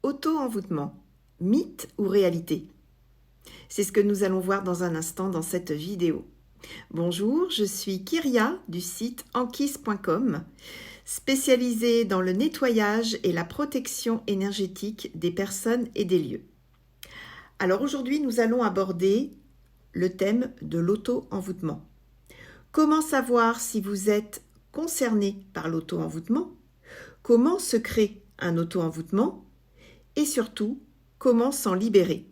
Auto-envoûtement, mythe ou réalité? C'est ce que nous allons voir dans un instant dans cette vidéo. Bonjour, je suis Kyria du site ankis.com, spécialisée dans le nettoyage et la protection énergétique des personnes et des lieux. Alors aujourd'hui, nous allons aborder le thème de l'auto-envoûtement. Comment savoir si vous êtes concerné par l'auto-envoûtement? Comment se crée un auto-envoûtement? Et surtout, comment s'en libérer?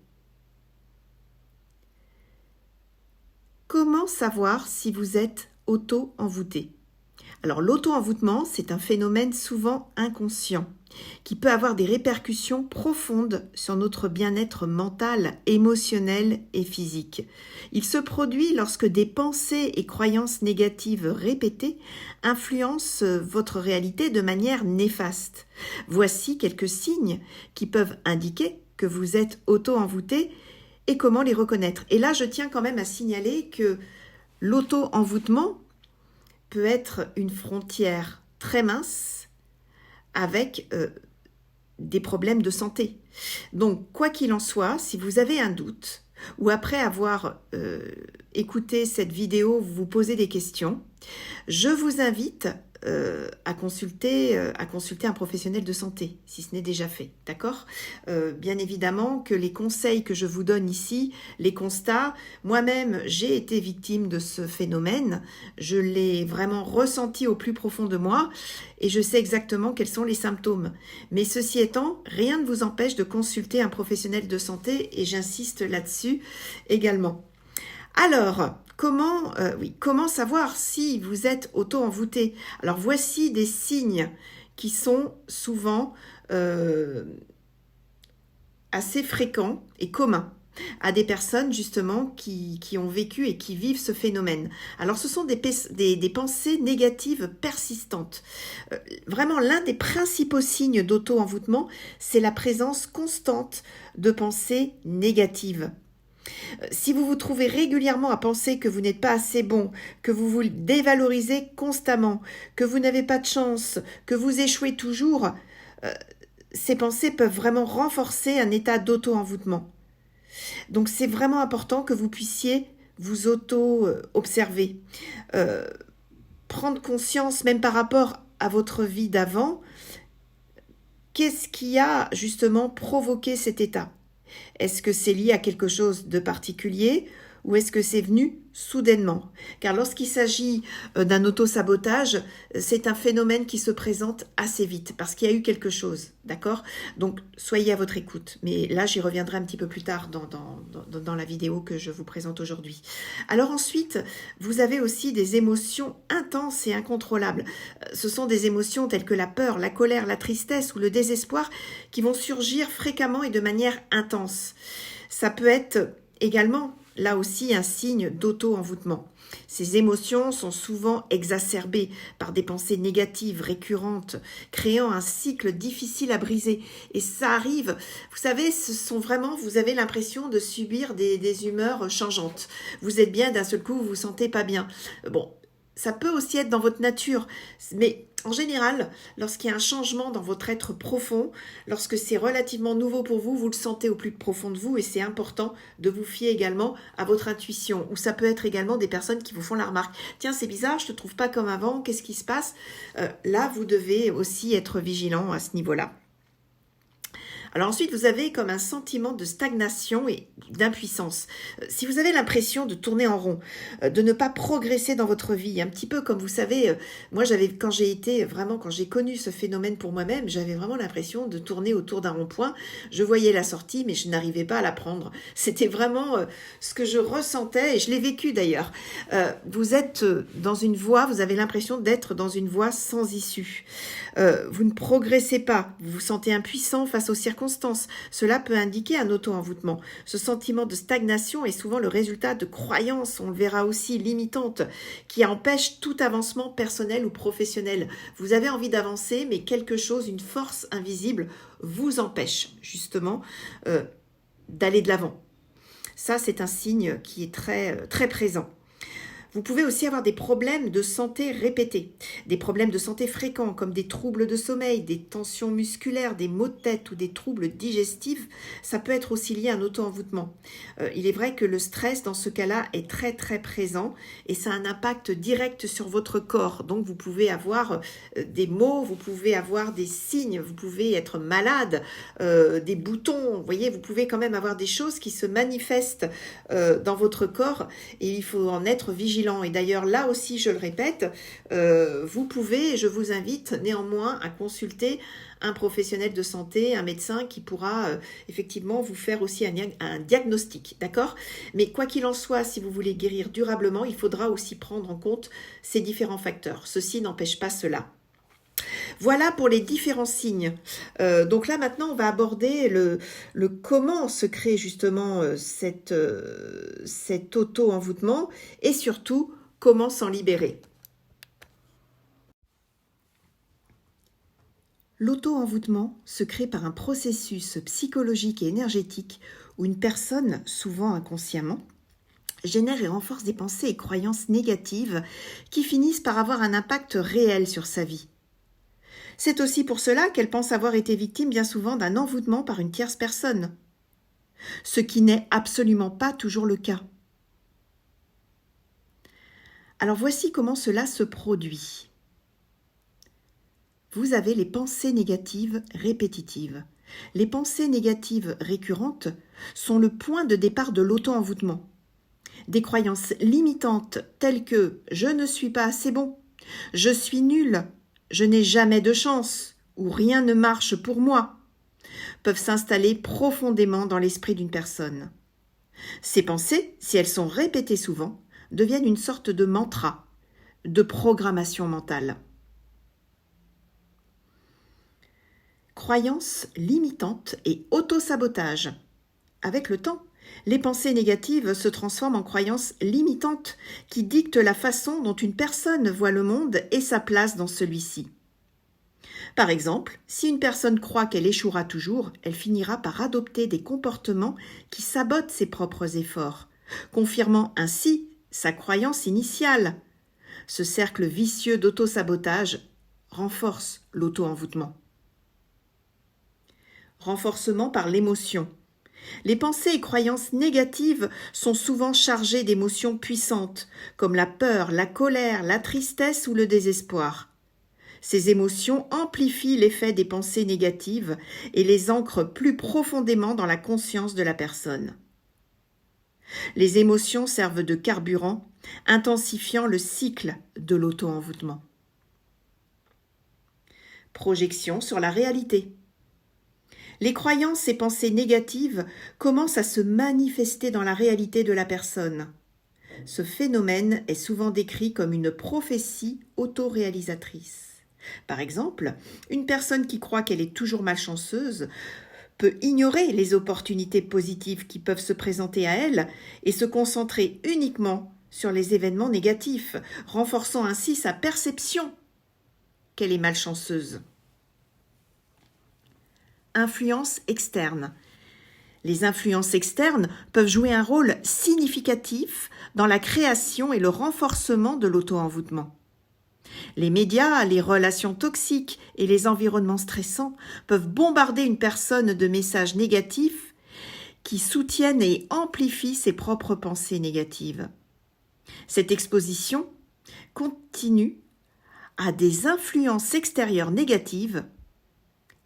Comment savoir si vous êtes auto-envoûté? Alors l'auto-envoûtement, c'est un phénomène souvent inconscient qui peut avoir des répercussions profondes sur notre bien-être mental, émotionnel et physique. Il se produit lorsque des pensées et croyances négatives répétées influencent votre réalité de manière néfaste. Voici quelques signes qui peuvent indiquer que vous êtes auto-envoûté et comment les reconnaître. Et là, je tiens quand même à signaler que l'auto-envoûtement peut être une frontière très mince avec des problèmes de santé. Donc, quoi qu'il en soit, si vous avez un doute ou après avoir écouté cette vidéo, vous vous posez des questions, je vous invite à consulter un professionnel de santé, si ce n'est déjà fait, d'accord ? Bien évidemment que les conseils que je vous donne ici, les constats, moi-même j'ai été victime de ce phénomène, je l'ai vraiment ressenti au plus profond de moi et je sais exactement quels sont les symptômes. Mais ceci étant, rien ne vous empêche de consulter un professionnel de santé et j'insiste là-dessus également. Alors, comment savoir si vous êtes auto-envoûté? Alors, voici des signes qui sont souvent assez fréquents et communs à des personnes justement qui ont vécu et qui vivent ce phénomène. Alors, ce sont des pensées négatives persistantes. Vraiment, l'un des principaux signes d'auto-envoûtement, c'est la présence constante de pensées négatives. Si vous vous trouvez régulièrement à penser que vous n'êtes pas assez bon, que vous vous dévalorisez constamment, que vous n'avez pas de chance, que vous échouez toujours, ces pensées peuvent vraiment renforcer un état d'auto-envoûtement. Donc c'est vraiment important que vous puissiez vous auto-observer, prendre conscience même par rapport à votre vie d'avant, qu'est-ce qui a justement provoqué cet état ? Est-ce que c'est lié à quelque chose de particulier ou est-ce que c'est venu soudainement? Car lorsqu'il s'agit d'un auto-sabotage, c'est un phénomène qui se présente assez vite parce qu'il y a eu quelque chose, d'accord? Donc, soyez à votre écoute. Mais là, j'y reviendrai un petit peu plus tard dans la vidéo que je vous présente aujourd'hui. Alors ensuite, vous avez aussi des émotions intenses et incontrôlables. Ce sont des émotions telles que la peur, la colère, la tristesse ou le désespoir qui vont surgir fréquemment et de manière intense. Ça peut être également là aussi un signe d'auto-envoûtement. Ces émotions sont souvent exacerbées par des pensées négatives récurrentes, créant un cycle difficile à briser. Et ça arrive, vous savez, vous avez l'impression de subir des humeurs changeantes. Vous êtes bien, d'un seul coup, vous vous sentez pas bien. Bon, ça peut aussi être dans votre nature, mais en général, lorsqu'il y a un changement dans votre être profond, lorsque c'est relativement nouveau pour vous, vous le sentez au plus profond de vous et c'est important de vous fier également à votre intuition. Ou ça peut être également des personnes qui vous font la remarque. Tiens, c'est bizarre, je ne te trouve pas comme avant, qu'est-ce qui se passe? Là, vous devez aussi être vigilant à ce niveau-là. Alors ensuite, vous avez comme un sentiment de stagnation et d'impuissance. Si vous avez l'impression de tourner en rond, de ne pas progresser dans votre vie, un petit peu comme vous savez, moi quand j'ai connu ce phénomène pour moi-même, j'avais vraiment l'impression de tourner autour d'un rond-point. Je voyais la sortie, mais je n'arrivais pas à la prendre. C'était vraiment ce que je ressentais et je l'ai vécu d'ailleurs. Vous êtes dans une voie, vous avez l'impression d'être dans une voie sans issue. Vous ne progressez pas, vous vous sentez impuissant face aux circonstances. Cela peut indiquer un auto-envoûtement. Ce sentiment de stagnation est souvent le résultat de croyances, on le verra aussi, limitantes, qui empêchent tout avancement personnel ou professionnel. Vous avez envie d'avancer, mais quelque chose, une force invisible, vous empêche justement d'aller de l'avant. Ça, c'est un signe qui est très, très présent. Vous pouvez aussi avoir des problèmes de santé répétés, des problèmes de santé fréquents comme des troubles de sommeil, des tensions musculaires, des maux de tête ou des troubles digestifs. Ça peut être aussi lié à un auto-envoûtement. Il est vrai que le stress dans ce cas-là est très très présent et ça a un impact direct sur votre corps. Donc vous pouvez avoir des maux, vous pouvez avoir des signes, vous pouvez être malade, des boutons. Vous voyez, vous pouvez quand même avoir des choses qui se manifestent dans votre corps et il faut en être vigilant. Et d'ailleurs, là aussi, je le répète, vous pouvez, je vous invite néanmoins à consulter un professionnel de santé, un médecin qui pourra effectivement vous faire aussi un diagnostic, d'accord? Mais quoi qu'il en soit, si vous voulez guérir durablement, il faudra aussi prendre en compte ces différents facteurs. Ceci n'empêche pas cela. Voilà pour les différents signes. Donc là, maintenant, on va aborder le comment se crée justement cet auto-envoûtement et surtout, comment s'en libérer. L'auto-envoûtement se crée par un processus psychologique et énergétique où une personne, souvent inconsciemment, génère et renforce des pensées et croyances négatives qui finissent par avoir un impact réel sur sa vie. C'est aussi pour cela qu'elle pense avoir été victime bien souvent d'un envoûtement par une tierce personne, ce qui n'est absolument pas toujours le cas. Alors voici comment cela se produit. Vous avez les pensées négatives répétitives. Les pensées négatives récurrentes sont le point de départ de l'auto-envoûtement. Des croyances limitantes telles que « je ne suis pas assez bon »,« je suis nul »,« je n'ai jamais de chance » ou « rien ne marche pour moi » peuvent s'installer profondément dans l'esprit d'une personne. Ces pensées, si elles sont répétées souvent, deviennent une sorte de mantra, de programmation mentale. Croyances limitantes et autosabotage. Avec le temps, les pensées négatives se transforment en croyances limitantes qui dictent la façon dont une personne voit le monde et sa place dans celui-ci. Par exemple, si une personne croit qu'elle échouera toujours, elle finira par adopter des comportements qui sabotent ses propres efforts, confirmant ainsi sa croyance initiale. Ce cercle vicieux d'autosabotage renforce l'auto-envoûtement. Renforcement par l'émotion. Les pensées et croyances négatives sont souvent chargées d'émotions puissantes, comme la peur, la colère, la tristesse ou le désespoir. Ces émotions amplifient l'effet des pensées négatives et les ancrent plus profondément dans la conscience de la personne. Les émotions servent de carburant, intensifiant le cycle de l'auto-envoûtement. Projection sur la réalité. Les croyances et pensées négatives commencent à se manifester dans la réalité de la personne. Ce phénomène est souvent décrit comme une prophétie autoréalisatrice. Par exemple, une personne qui croit qu'elle est toujours malchanceuse peut ignorer les opportunités positives qui peuvent se présenter à elle et se concentrer uniquement sur les événements négatifs, renforçant ainsi sa perception qu'elle est malchanceuse. Influence externe. Les influences externes peuvent jouer un rôle significatif dans la création et le renforcement de l'auto-envoûtement. Les médias, les relations toxiques et les environnements stressants peuvent bombarder une personne de messages négatifs qui soutiennent et amplifient ses propres pensées négatives. Cette exposition continue à des influences extérieures négatives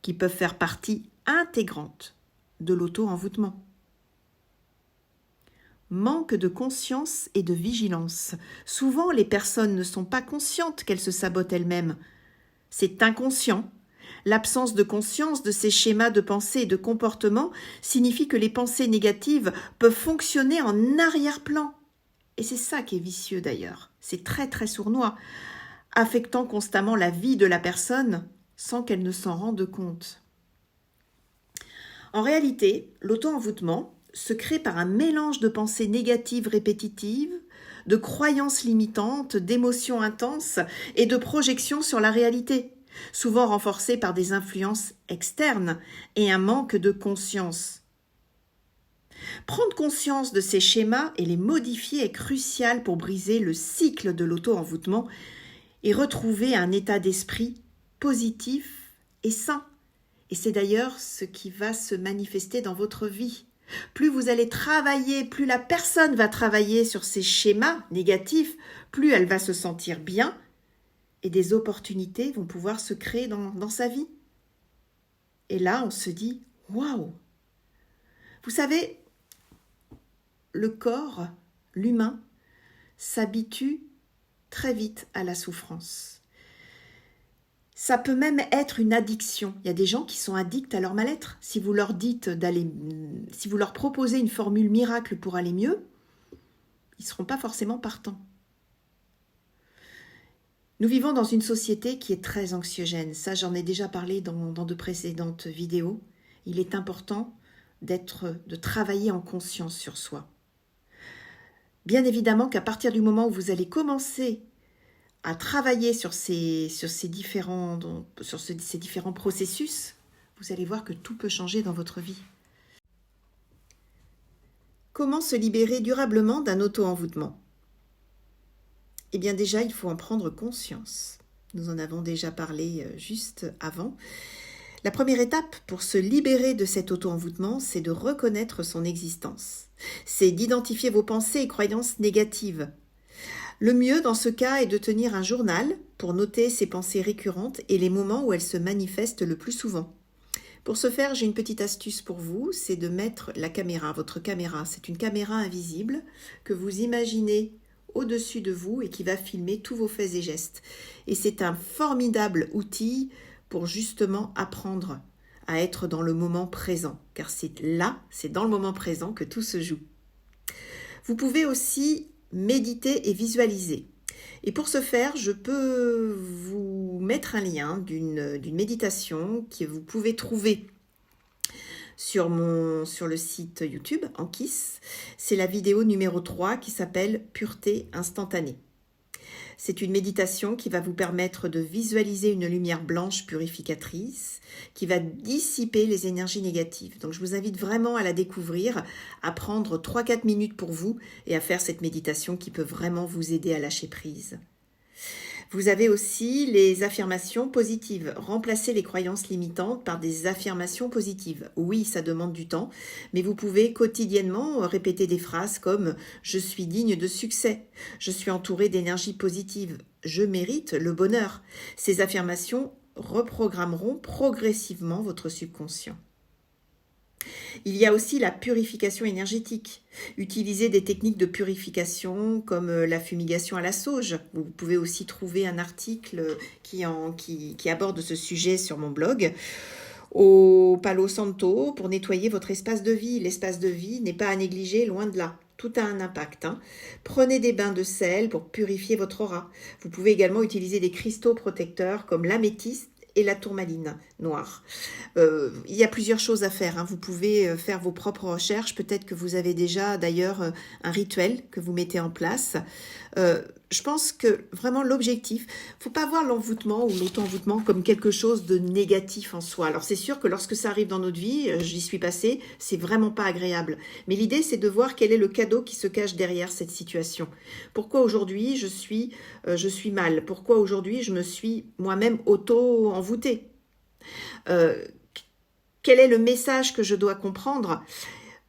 qui peuvent faire partie intégrante de l'auto-envoûtement. Manque de conscience et de vigilance. Souvent, les personnes ne sont pas conscientes qu'elles se sabotent elles-mêmes. C'est inconscient. L'absence de conscience de ces schémas de pensée et de comportement signifie que les pensées négatives peuvent fonctionner en arrière-plan. Et c'est ça qui est vicieux d'ailleurs. C'est très très sournois, affectant constamment la vie de la personne sans qu'elle ne s'en rende compte. En réalité, l'auto-envoûtement se crée par un mélange de pensées négatives répétitives, de croyances limitantes, d'émotions intenses et de projections sur la réalité, souvent renforcées par des influences externes et un manque de conscience. Prendre conscience de ces schémas et les modifier est crucial pour briser le cycle de l'auto-envoûtement et retrouver un état d'esprit positif et sain. Et c'est d'ailleurs ce qui va se manifester dans votre vie. Plus vous allez travailler, plus la personne va travailler sur ces schémas négatifs, plus elle va se sentir bien et des opportunités vont pouvoir se créer dans sa vie. Et là, on se dit « Waouh !» Vous savez, le corps, l'humain, s'habitue très vite à la souffrance. Ça peut même être une addiction. Il y a des gens qui sont addicts à leur mal-être. Si vous leur proposez une formule miracle pour aller mieux, ils ne seront pas forcément partants. Nous vivons dans une société qui est très anxiogène. Ça, j'en ai déjà parlé dans de précédentes vidéos. Il est important de travailler en conscience sur soi. Bien évidemment qu'à partir du moment où vous allez commencer à travailler sur ces différents processus, vous allez voir que tout peut changer dans votre vie. Comment se libérer durablement d'un auto-envoûtement ? Eh bien déjà, il faut en prendre conscience. Nous en avons déjà parlé juste avant. La première étape pour se libérer de cet auto-envoûtement, c'est de reconnaître son existence. C'est d'identifier vos pensées et croyances négatives. Le mieux dans ce cas est de tenir un journal pour noter ces pensées récurrentes et les moments où elles se manifestent le plus souvent. Pour ce faire, j'ai une petite astuce pour vous, c'est de mettre la caméra, votre caméra. C'est une caméra invisible que vous imaginez au-dessus de vous et qui va filmer tous vos faits et gestes. Et c'est un formidable outil pour justement apprendre à être dans le moment présent, car c'est dans le moment présent que tout se joue. Vous pouvez aussi méditer et visualiser. Et pour ce faire, je peux vous mettre un lien d'une méditation que vous pouvez trouver sur le site YouTube, en Kiss. C'est la vidéo numéro 3 qui s'appelle « Pureté instantanée ». C'est une méditation qui va vous permettre de visualiser une lumière blanche purificatrice qui va dissiper les énergies négatives. Donc je vous invite vraiment à la découvrir, à prendre 3-4 minutes pour vous et à faire cette méditation qui peut vraiment vous aider à lâcher prise. Vous avez aussi les affirmations positives. Remplacez les croyances limitantes par des affirmations positives. Oui, ça demande du temps, mais vous pouvez quotidiennement répéter des phrases comme « Je suis digne de succès »,« Je suis entouré d'énergie positive »,« Je mérite le bonheur ». Ces affirmations reprogrammeront progressivement votre subconscient. Il y a aussi la purification énergétique. Utilisez des techniques de purification comme la fumigation à la sauge. Vous pouvez aussi trouver un article qui aborde ce sujet sur mon blog. Au Palo Santo pour nettoyer votre espace de vie. L'espace de vie n'est pas à négliger, loin de là. Tout a un impact. Prenez des bains de sel pour purifier votre aura. Vous pouvez également utiliser des cristaux protecteurs comme l'améthyste et la tourmaline noire. Il y a plusieurs choses à faire. Vous pouvez faire vos propres recherches. Peut-être que vous avez déjà d'ailleurs un rituel que vous mettez en place. Je pense que vraiment l'objectif, il ne faut pas voir l'envoûtement ou l'auto-envoûtement comme quelque chose de négatif en soi. Alors c'est sûr que lorsque ça arrive dans notre vie, j'y suis passée, c'est vraiment pas agréable. Mais l'idée c'est de voir quel est le cadeau qui se cache derrière cette situation. Pourquoi aujourd'hui je suis mal? Pourquoi aujourd'hui je me suis moi-même auto-envoûtée? Quel est le message que je dois comprendre?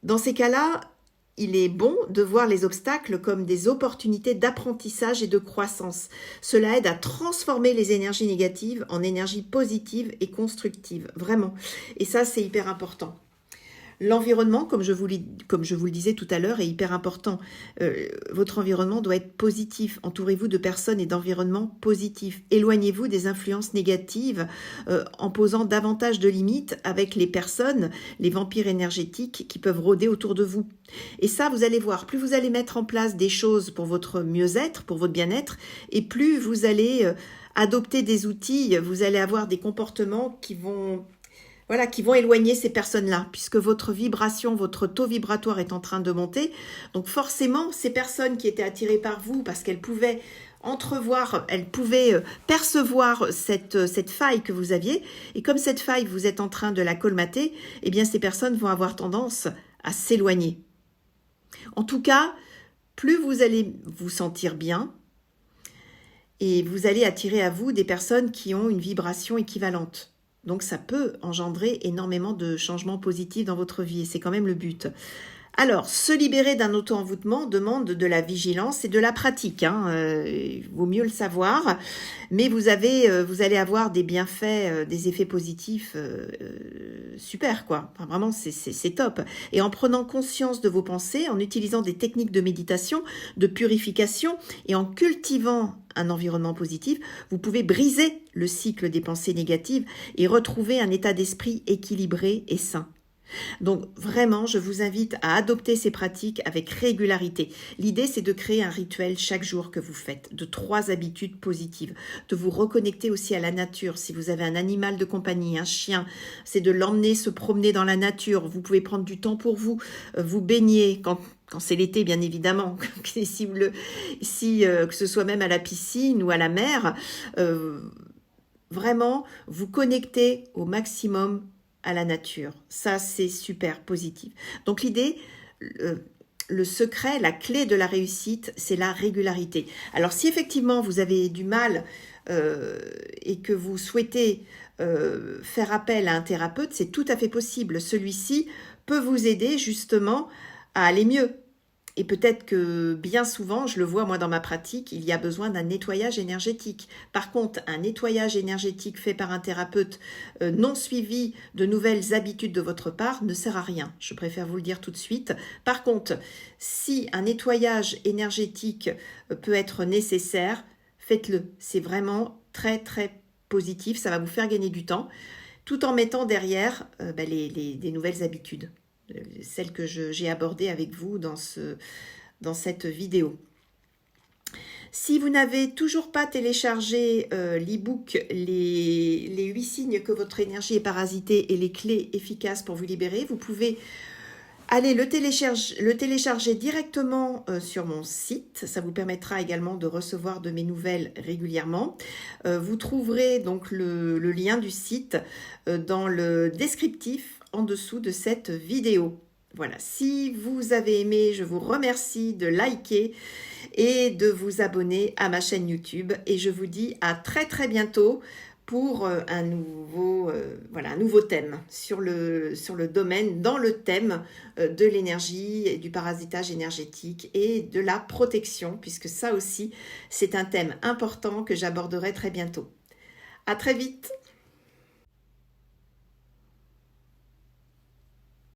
Dans ces cas-là, il est bon de voir les obstacles comme des opportunités d'apprentissage et de croissance. Cela aide à transformer les énergies négatives en énergies positives et constructives, vraiment. Et ça, c'est hyper important. L'environnement, comme je vous le disais tout à l'heure, est hyper important. Votre environnement doit être positif. Entourez-vous de personnes et d'environnements positifs. Éloignez-vous des influences négatives en posant davantage de limites avec les personnes, les vampires énergétiques qui peuvent rôder autour de vous. Et ça, vous allez voir, plus vous allez mettre en place des choses pour votre mieux-être, pour votre bien-être, et plus vous allez adopter des outils, vous allez avoir des comportements qui vont éloigner ces personnes-là, puisque votre vibration, votre taux vibratoire est en train de monter. Donc forcément, ces personnes qui étaient attirées par vous, parce qu'elles pouvaient percevoir cette faille que vous aviez, et comme cette faille, vous êtes en train de la colmater, eh bien ces personnes vont avoir tendance à s'éloigner. En tout cas, plus vous allez vous sentir bien et vous allez attirer à vous des personnes qui ont une vibration équivalente. Donc ça peut engendrer énormément de changements positifs dans votre vie et c'est quand même le but. Alors, se libérer d'un auto-envoûtement demande de la vigilance et de la pratique. Il vaut mieux le savoir, mais vous allez avoir des bienfaits, des effets positifs super, quoi. Enfin, vraiment, c'est top. Et en prenant conscience de vos pensées, en utilisant des techniques de méditation, de purification et en cultivant un environnement positif, vous pouvez briser le cycle des pensées négatives et retrouver un état d'esprit équilibré et sain. Donc vraiment, je vous invite à adopter ces pratiques avec régularité. L'idée, c'est de créer un rituel chaque jour que vous faites, de 3 habitudes positives, de vous reconnecter aussi à la nature. Si vous avez un animal de compagnie, un chien, c'est de l'emmener se promener dans la nature. Vous pouvez prendre du temps pour vous, vous baigner quand c'est l'été, bien évidemment, que ce soit même à la piscine ou à la mer, vraiment vous connecter au maximum à la nature. Ça, c'est super positif. Donc l'idée, le secret, la clé de la réussite, c'est la régularité. Alors si effectivement vous avez du mal et que vous souhaitez faire appel à un thérapeute, c'est tout à fait possible. Celui-ci peut vous aider justement à aller mieux. Et peut-être que bien souvent, je le vois moi dans ma pratique, il y a besoin d'un nettoyage énergétique. Par contre, un nettoyage énergétique fait par un thérapeute non suivi de nouvelles habitudes de votre part ne sert à rien. Je préfère vous le dire tout de suite. Par contre, si un nettoyage énergétique peut être nécessaire, faites-le. C'est vraiment très très positif, ça va vous faire gagner du temps, tout en mettant derrière des nouvelles habitudes. Celle que j'ai abordée avec vous dans cette vidéo. Si vous n'avez toujours pas téléchargé l'e-book les 8 signes que votre énergie est parasitée et les clés efficaces pour vous libérer, vous pouvez aller le télécharger directement sur mon site. Ça vous permettra également de recevoir de mes nouvelles régulièrement. Vous trouverez donc le lien du site dans le descriptif en dessous de cette vidéo. Voilà, si vous avez aimé, je vous remercie de liker et de vous abonner à ma chaîne YouTube. Et je vous dis à très très bientôt pour un nouveau thème sur le domaine, dans le thème de l'énergie et du parasitage énergétique et de la protection, puisque ça aussi, c'est un thème important que j'aborderai très bientôt. À très vite!